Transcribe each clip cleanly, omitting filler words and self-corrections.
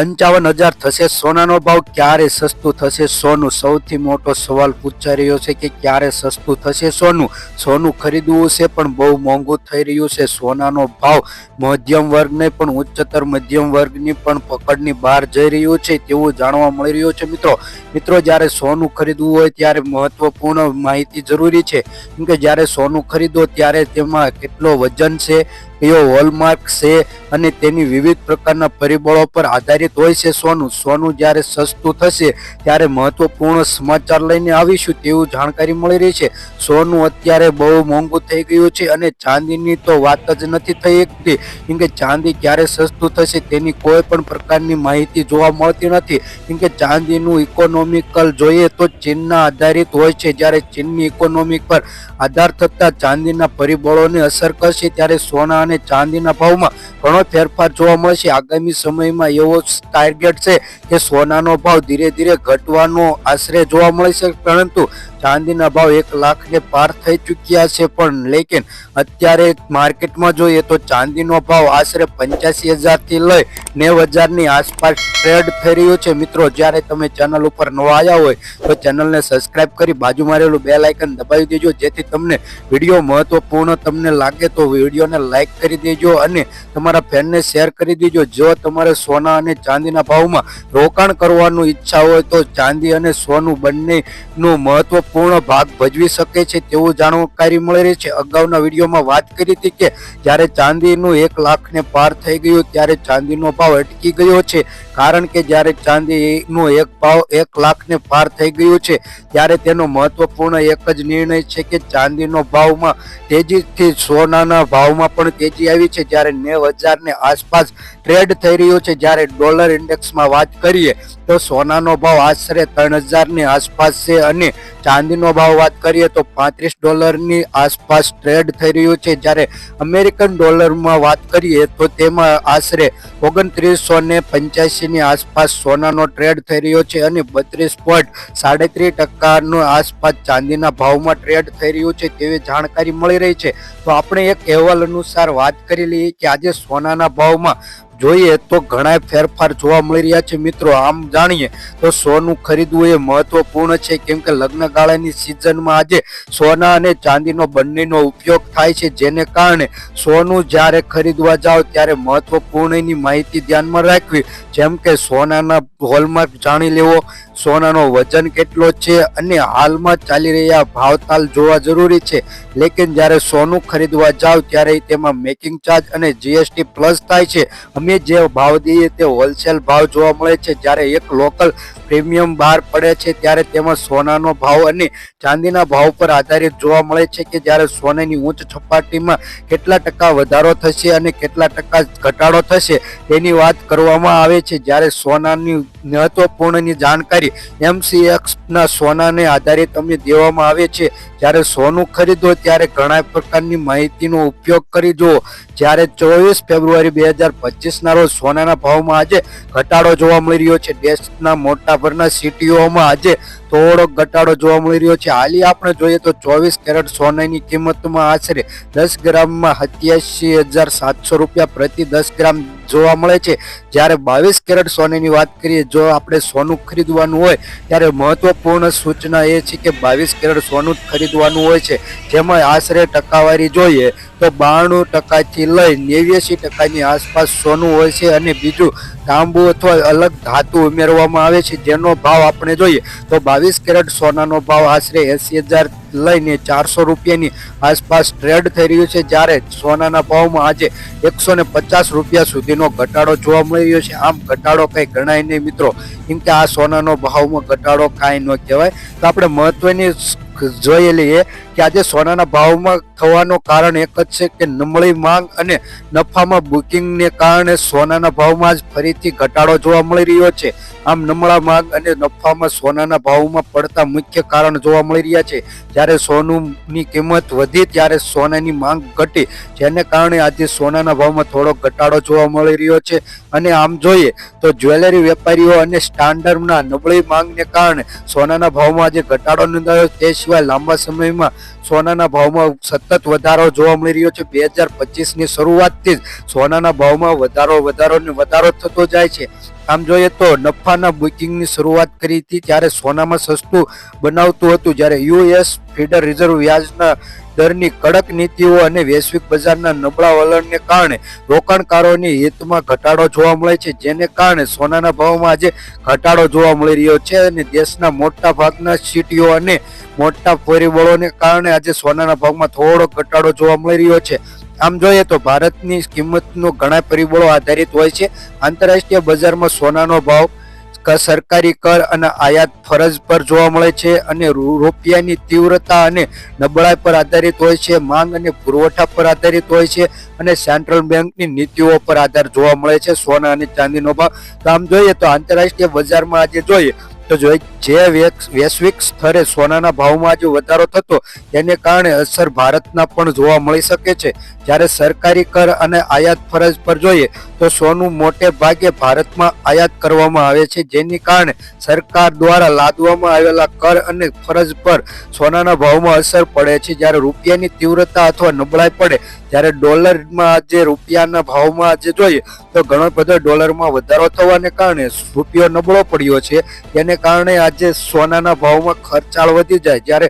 55,000 થશે સોનાનો ભાવ, ક્યારે સસ્તું થશે સોનું? સૌથી મોટો સવાલ પૂછાઈ રહ્યો છે કે ક્યારે સસ્તું થશે સોનું? સોનું ખરીદવું છે પણ બહુ મોંઘું થઈ રહ્યું છે. સોનાનો ભાવ મધ્યમ વર્ગને પણ ઉચ્ચતર મધ્યમ વર્ગની પણ પકડની બહાર જઈ રહ્યું છે તેવું જાણવા મળી રહ્યું છે. મિત્રો જ્યારે સોનું ખરીદવું હોય ત્યારે મહત્વપૂર્ણ માહિતી જરૂરી છે, કેમ કે જ્યારે સોનું ખરીદો ત્યારે તેમાં કેટલો વજન છે, કયો હોલમાર્ક છે અને તેની વિવિધ પ્રકારના પરિબળો પર આધારિત હોય છે સોનું જ્યારે સસ્તું થશે ત્યારે મહત્વપૂર્ણ સમાચાર લઈને આવીશું તેવું જાણકારી મળી રહી છે. સોનું અત્યારે બહુ મોંઘું થઈ ગયું છે અને ચાંદીની તો વાત જ નથી થઈ શકતી, કેમ કે ચાંદી ક્યારે સસ્તું થશે તેની કોઈ પણ પ્રકારની માહિતી જોવા મળતી નથી. કેમ કે ચાંદીનું ઇકોનોમિકલ જોઈએ તો ચીનના આધારિત હોય છે. જ્યારે ચીનની ઇકોનોમિક પર આધાર થતા ચાંદીના પરિબળોને અસર કરશે ત્યારે સોના અને ચાંદીના ભાવમાં ઘણો ફેરફાર જોવા મળશે. આગામી સમયમાં એવો ટાર્ગેટ છે કે સોનાનો ભાવ ધીરે ધીરે ઘટવાનો આશરે જોવા મળશે, પરંતુ ચાંદીના ભાવ 1 લાખને પાર થઈ ચૂક્યા છે. પણ લેકિન અત્યારે માર્કેટમાં જોઈએ તો ચાંદીનો ભાવ આશરે 85,000 થી લઈ 90,000ની આસપાસ ટ્રેડ થઈ રહ્યો છે. મિત્રો, જ્યારે તમે ચેનલ ઉપર નવા આવ્યા હોય તો ચેનલને સબસ્ક્રાઇબ કરી બાજુમાં રહેલું બેલ આઇકન દબાવી દેજો, જેથી તમને વિડીયો મહત્વપૂર્ણ તમને લાગે તો વિડીયોને લાઇક કરી દેજો અને તમારા ફ્રેન્ડને શેર કરી દેજો. જો તમારે સોના અને ચાંદીના ભાવમાં રોકાણ કરવાનું ઈચ્છા હોય તો ચાંદી અને સોનું બંનેનું મહત્વપૂર્ણ ભાગ ભજવી શકે છે તેવું જાણકારી મળી રહી છે. અગાઉના વિડીયોમાં વાત કરી હતી કે જ્યારે ચાંદીનું 1 લાખને પાર થઈ ગયું ત્યારે ચાંદીનો ભાવ અટકી ગયો છે, કારણ કે જ્યારે ચાંદીનો ભાવ 1 લાખને પાર થઈ ગયું છે ત્યારે તેનો મહત્વપૂર્ણ એક જ નિર્ણય છે કે ચાંદીનો ભાવમાં તેજીથી સોનાના ભાવમાં પણ તેજી આવી છે. જ્યારે 90,000ની આસપાસ ટ્રેડ થઈ રહ્યો છે. જ્યારે ડોલર ઇન્ડેક્સમાં વાત કરીએ તો સોનાનો ભાવ આશરે 3,000ની આસપાસ છે અને ચાંદીનો ભાવ વાત કરીએ તો $35ની આસપાસ ટ્રેડ થઈ રહ્યો છે. જ્યારે અમેરિકન ડોલરમાં વાત કરીએ તો તેમાં આશરે 2985ની આસપાસ સોનાનો ટ્રેડ થઈ રહ્યો છે અને 32.37% આસપાસ ચાંદીના ભાવમાં ટ્રેડ થઈ રહ્યું છે તેવી જાણકારી મળી રહી છે. તો આપણે એક અહેવાલ અનુસાર વાત કરી લઈએ કે આજે સોનાના ભાવમાં જોઈએ તો ઘણા ફેરફાર જોવા મળી રહ્યા છે. મિત્રો, આમ જાણીએ તો સોનું ખરીદવું એ મહત્વપૂર્ણ છે, કેમ કે લગ્નગાળાની સિઝનમાં આજે સોના અને ચાંદીનો બંનેનો ઉપયોગ થાય છે, જેને કારણે સોનું જ્યારે ખરીદવા જાઓ ત્યારે મહત્વપૂર્ણની માહિતી ધ્યાનમાં રાખવી, જેમ કે સોનાના હોલમાર્ક જાણી લેવો, સોનાનો વજન કેટલો છે અને હાલમાં ચાલી રહ્યા ભાવતાલ જોવા જરૂરી છે. લેકિન જ્યારે સોનું ખરીદવા જાવ ત્યારે તેમાં મેકિંગ ચાર્જ અને જીએસટી પ્લસ થાય છે. અમે જે ભાવ દઈએ તે હોલસેલ ભાવ જોવા મળે છે. જ્યારે એક લોકલ પ્રીમિયમ બહાર પડે છે ત્યારે તેમાં સોનાનો ભાવ અને ચાંદીના ભાવ પર આધારિત જોવા મળે છે કે જ્યારે સોનાની ઉચ્ચ સપાટીમાં કેટલા ટકા વધારો થશે અને કેટલા ટકા ઘટાડો થશે તેની વાત કરવામાં આવે છે. જ્યારે સોનાની મહત્વપૂર્ણની જાણકારી MCXના સોનાને આધારિત અમને દેવામાં આવે છે. જ્યારે સોનું ખરીદો ત્યારે ઘણા પ્રકારની માહિતીનો ઉપયોગ કરી જુઓ. જ્યારે 24 ફેબ્રુઆરી 2025ના રોજ સોનાના ભાવમાં આજે ઘટાડો જોવા મળી રહ્યો છે. દેશના મોટાભાગના સિટીઓમાં આજે થોડો ઘટાડો જોવા મળી રહ્યો છે. હાલી આપણે જોઈએ તો 24 કેરેટ સોનાની કિંમતમાં આશરે 10 ગ્રામમાં 87,700 રૂપિયા પ્રતિ 10 ગ્રામ જોવા મળે છે. જ્યારે 22 કેરેટ સોનાની વાત કરીએ, જો આપણે સોનું ખરીદવાનું હોય ત્યારે મહત્વપૂર્ણ સૂચના એ છે કે 22 કેરેટ સોનું ખરીદવાનું હોય છે, જેમાં આશરે ટકાવારી જોઈએ તો 92% લઈ 89%ની આસપાસ સોનું હોય છે અને બીજું તાંબુ અથવા અલગ ધાતુ ઉમેરવામાં આવે છે, જેનો ભાવ આપણે જોઈએ તો 22 કેરેટ સોનાનો ભાવ આશરે 80,000 લઈને 400 રૂપિયાની આસપાસ ટ્રેડ થઈ રહ્યું છે. જ્યારે સોનાના ભાવમાં આજે 150 રૂપિયા સુધીનો ઘટાડો જોવા મળી રહ્યો છે. આમ ઘટાડો કંઈ ગણાય નહીં મિત્રો, કેમ કે આ સોનાનો ભાવમાં ઘટાડો કાંઈ ન કહેવાય. તો આપણે મહત્વની જોઈ લઈએ કે આજે સોનાના ભાવમાં થવાનું કારણ એક જ છે કે નબળી માંગ અને નફામાં બુકિંગને કારણે સોનાના ભાવમાં જ ફરીથી ઘટાડો જોવા મળી રહ્યો છે. આમ નબળા માંગ અને નફામાં સોનાના ભાવમાં પડતા મુખ્ય કારણ જોવા મળી રહ્યા છે. જ્યારે સોનુની કિંમત વધી ત્યારે સોનાની માંગ ઘટી, જેને કારણે આજે સોનાના ભાવમાં થોડો ઘટાડો જોવા મળી રહ્યો છે. અને આમ જોઈએ તો જ્વેલરી વેપારીઓ અને સ્ટાન્ડર્ડના નબળી માંગને કારણે સોનાના ભાવમાં આજે ઘટાડો નોંધાયો. તે સિવાય લાંબા સમયમાં સોનાના ભાવમાં સતત સતત વધારો જોવા મળી રહ્યો છે. 2025ની શરૂઆતથી જ સોનાના ભાવમાં વધારો થતો જાય છે. આમ જોઈએ તો નફાના બુકિંગની શરૂઆત કરી હતી ત્યારે સોનામાં સસ્તું બનાવતું હતું, જ્યારે યુએસ ફેડરલ રિઝર્વ વ્યાજના દરની કડક નીતિઓ અને વૈશ્વિક બજારના નબળા વલણને કારણે રોકાણકારોની હિતમાં ઘટાડો જોવા મળે છે, જેને કારણે સોનાના ભાવમાં આજે ઘટાડો જોવા મળી રહ્યો છે. અને દેશના મોટા ભાગના સિટીઓ અને મોટા પરિબળોને કારણે આજે સોનાના ભાવમાં થોડો ઘટાડો જોવા મળી રહ્યો છે. આમ જોઈએ તો ભારતની કિંમતનો ઘણા પરિબળો આધારિત હોય છે. આંતરરાષ્ટ્રીય બજારમાં સોનાનો ભાવ સરકારી કર અને આયાત ફરજ પર જોવા મળે છે અને રૂપિયાની તીવ્રતા અને નબળાઈ પર આધારિત હોય છે. માંગ અને પુરવઠા પર આધારિત હોય છે અને સેન્ટ્રલ બેંકની નીતિઓ પર આધાર જોવા મળે છે સોના અને ચાંદીનો ભાવ. તો આમ જોઈએ તો આંતરરાષ્ટ્રીય બજારમાં આજે જોઈએ તો જે વૈશ્વિક સ્તરે સોનાના ભાવમાં આજે વધારો થતો તેને કારણે અસર ભારતના પણ જોવા મળી શકે છે. જ્યારે સરકારી કર અને આયાત ફરજ પર જોઈએ તો સોનું મોટે ભાગે ભારતમાં આયાત કરવામાં આવે છે, જેની કારણે સરકાર દ્વારા લાદવામાં આવેલા કર અને ફરજ પર સોનાના ભાવમાં અસર પડે છે. જ્યારે રૂપિયાની તીવ્રતા અથવા નબળાઈ પડે ત્યારે ડોલરમાં આજે રૂપિયાના ભાવમાં આજે જોઈએ તો ઘણો બધો ડોલરમાં વધારો થવાને કારણે રૂપિયો નબળો પડ્યો છે. તેને કારણે આજે સોનાના ભાવમાં ખર્ચાળ વધી જાય. જ્યારે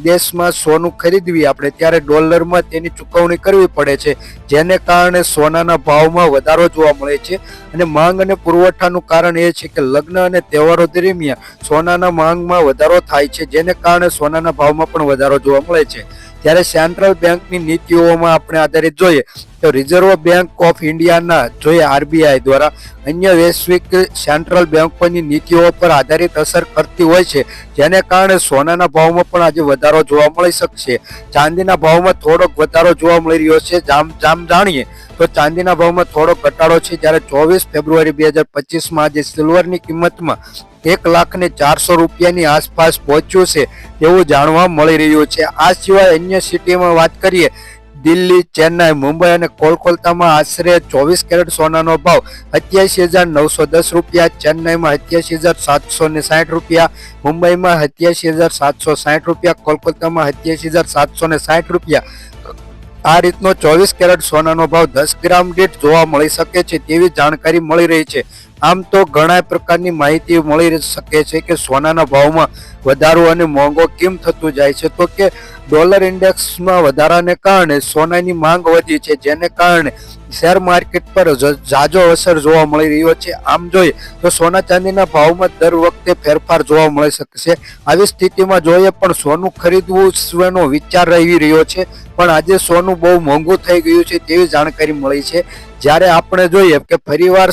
દેશમાં સોનું ખરીદવી આપણે ત્યારે ડોલરમાં તેની ચૂકવણી કરવી પડે છે, જેને કારણે સોનાના ભાવમાં વધારો જોવા મળે છે. અને માંગ અને પુરવઠાનું કારણ એ છે કે લગ્ન અને તહેવારો દરમિયાન સોનાના માંગમાં વધારો થાય છે, જેને કારણે સોનાના ભાવમાં પણ વધારો જોવા મળે છે. ત્યારે સેન્ટ્રલ બેંકની નીતિઓમાં આપણે આધારિત જોઈએ તો રિઝર્વ બેંક ઓફ ઇન્ડિયાના જોઈએ આરબીઆઈ દ્વારા અન્ય વૈશ્વિક સેન્ટ્રલ બેંકોની નીતિઓ પર આધારિત અસર કરતી હોય છે, જેને કારણે સોનાના ભાવમાં પણ આજે વધારો જોવા મળી શકશે. ચાંદીના ભાવમાં થોડોક વધારો જોવા મળી રહ્યો છે. જાણીએ તો ચાંદીના ભાવમાં થોડો ઘટાડો છે, જ્યારે 24 ફેબ્રુઆરી 2025માં આજે સિલ્વરની કિંમતમાં 1,04,000 રૂપિયાની આસપાસ પહોંચ્યું છે એવું જાણવા મળી રહ્યું છે. આ સિવાય અન્ય સિટીમાં વાત કરીએ દિલ્હી, ચેન્નાઈ, મુંબઈ અને કોલકાતામાં આશરે 24 કેરેટ સોનાનો ભાવ 87,910 રૂપિયા, ચેન્નાઈમાં 87,760 રૂપિયા, મુંબઈમાં 87,760 રૂપિયા, કોલકાતામાં 87,760 રૂપિયા. આ રીતનો 24 કેરેટ સોનાનો ભાવ 10 ગ્રામ દીઠ જોવા મળી શકે છે તેવી જાણકારી મળી રહી છે. આમ તો ઘણા પ્રકારની માહિતી મળી શકે છે કે સોનાના ભાવમાં વધારો અને મોંઘો કેમ થતું જાય છે. તો કે ડોલર ઇન્ડેક્સમાં વધારાને કારણે સોનાની માંગ વધી છે, જેને કારણે શેર માર્કેટ પર ઝાઝો અસર જોવા મળી રહ્યો છે. આમ જોઈએ તો સોના ચાંદીના ભાવમાં દર વખતે ફેરફાર જોવા મળી શકશે. આવી સ્થિતિમાં જોઈએ પણ સોનું ખરીદવું વિચાર રહી રહ્યો છે, પણ આજે સોનું બહુ મોંઘું થઈ ગયું છે તેવી જાણકારી મળી છે. જ્યારે આપણે જોઈએ કે ફરીવાર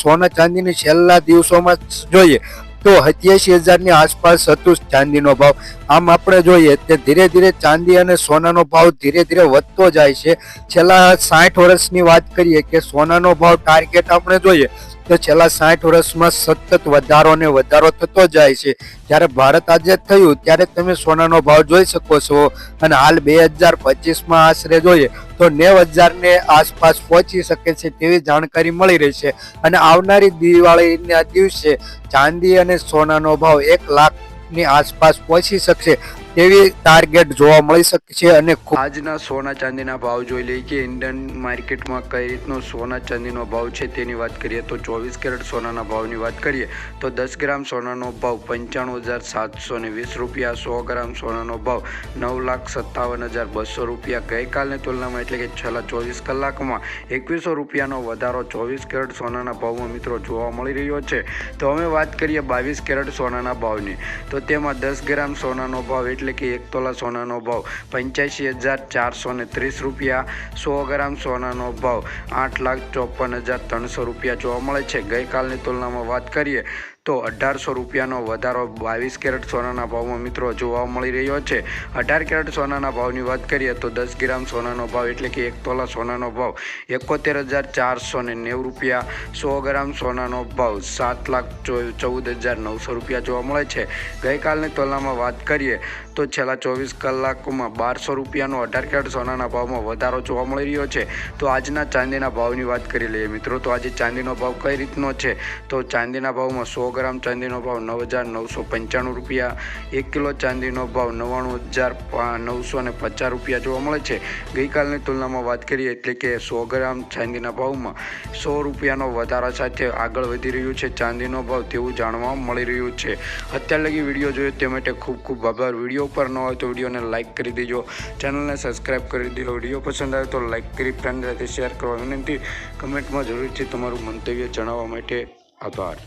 સોના ચાંદીની છેલ્લા દિવસોમાં જોઈએ તો 87,000ની આસપાસ હતું ચાંદીનો ભાવ. આમ આપણે જોઈએ કે ધીરે ધીરે ચાંદી અને સોનાનો ભાવ ધીરે ધીરે વધતો જાય છે. છેલ્લા 60 વર્ષની વાત કરીએ કે સોનાનો ભાવ ટાર્ગેટ આપણે જોઈએ તો છેલ્લા 60 વર્ષમાં સતત વધારો થતો જાય છે. જ્યારે ભારત આઝાદ થયું ત્યારે તમે સોનાનો ભાવ જોઈ શકો છો અને હાલ 2025માં આશરે જોઈએ તો 90,000ને આસપાસ પહોંચી શકે છે તેવી જાણકારી મળી રહી છે. અને આવનારી દિવાળીના દિવસે ચાંદી અને સોનાનો ભાવ 1 લાખની આસપાસ પહોંચી શકશે તેવી ટાર્ગેટ જોવા મળી શકે છે. અને આજના સોના ચાંદીના ભાવ જોઈ લઈએ કે ઇન્ડિયન માર્કેટમાં કઈ રીતનો સોના ચાંદીનો ભાવ છે તેની વાત કરીએ તો 24 કેરેટ સોનાના ભાવની વાત કરીએ તો 10 ગ્રામ સોનાનો ભાવ 95,720 રૂપિયા, 100 ગ્રામ સોનાનો ભાવ 9,57,200 રૂપિયા. ગઈકાલની તુલનામાં એટલે કે છેલ્લા 24 કલાકમાં 2100 રૂપિયાનો વધારો 24 કેરેટ સોનાના ભાવમાં મિત્રો જોવા મળી રહ્યો છે. તો હવે વાત કરીએ 22 કેરેટ સોનાના ભાવની તો તેમાં 10 ગ્રામ સોનાનો ભાવ એટલે કે 1 તોલા સોનાનો ભાવ 85,430 રૂપિયા, 100 ગ્રામ સોનાનો ભાવ 8,54,300 રૂપિયા જોવા મળે છે. ગઈકાલની તુલનામાં વાત કરીએ તો 1,800 રૂપિયાનો વધારો 22 કેરેટ સોનાના ભાવમાં મિત્રો જોવા મળી રહ્યો છે. 18 કેરેટ સોનાના ભાવની વાત કરીએ તો 10 ગ્રામ સોનાનો ભાવ એટલે કે 1 તોલા સોનાનો ભાવ 71,490 રૂપિયા, 100 ગ્રામ સોનાનો ભાવ 7,14,900 રૂપિયા જોવા મળે છે. ગઈકાલની તુલનામાં વાત કરીએ તો છેલ્લા 24 કલાકમાં 1,200 રૂપિયાનો 18 કેરેટ સોનાના ભાવમાં વધારો જોવા મળી રહ્યો છે. તો આજના ચાંદીના ભાવની વાત કરી લઈએ મિત્રો. તો આજે ચાંદીનો ભાવ કઈ રીતનો છે તો ચાંદીના ભાવમાં 100 ગ્રામ ચાંદીનો ભાવ 9,995 રૂપિયા, 1 કિલો ચાંદીનો ભાવ 99,950 રૂપિયા જોવા મળે છે। ગઈકાલની તુલનામાં વાત કરીએ એટલે કે 100 ગ્રામ ચાંદીના ભાવમાં 100 રૂપિયાનો વધારા સાથે આગળ વધી રહ્યું છે ચાંદીનો ભાવ તેવું જાણવા મળી રહ્યું છે। અત્યાર લગી વિડીયો જોયો તે માટે ખૂબ ખૂબ આભાર। વિડીયો પર ન હોય તો વિડીયોને લાઇક કરી દેજો, ચેનલને સબસ્ક્રાઈબ કરી દેજો। વિડીયો પસંદ આવે તો લાઇક કરી ફ્રેન્ડ સાથે શેર કરવા વિનંતી। કમેન્ટમાં જરૂરથી તમારું મંતવ્ય જણાવવા માટે આભાર।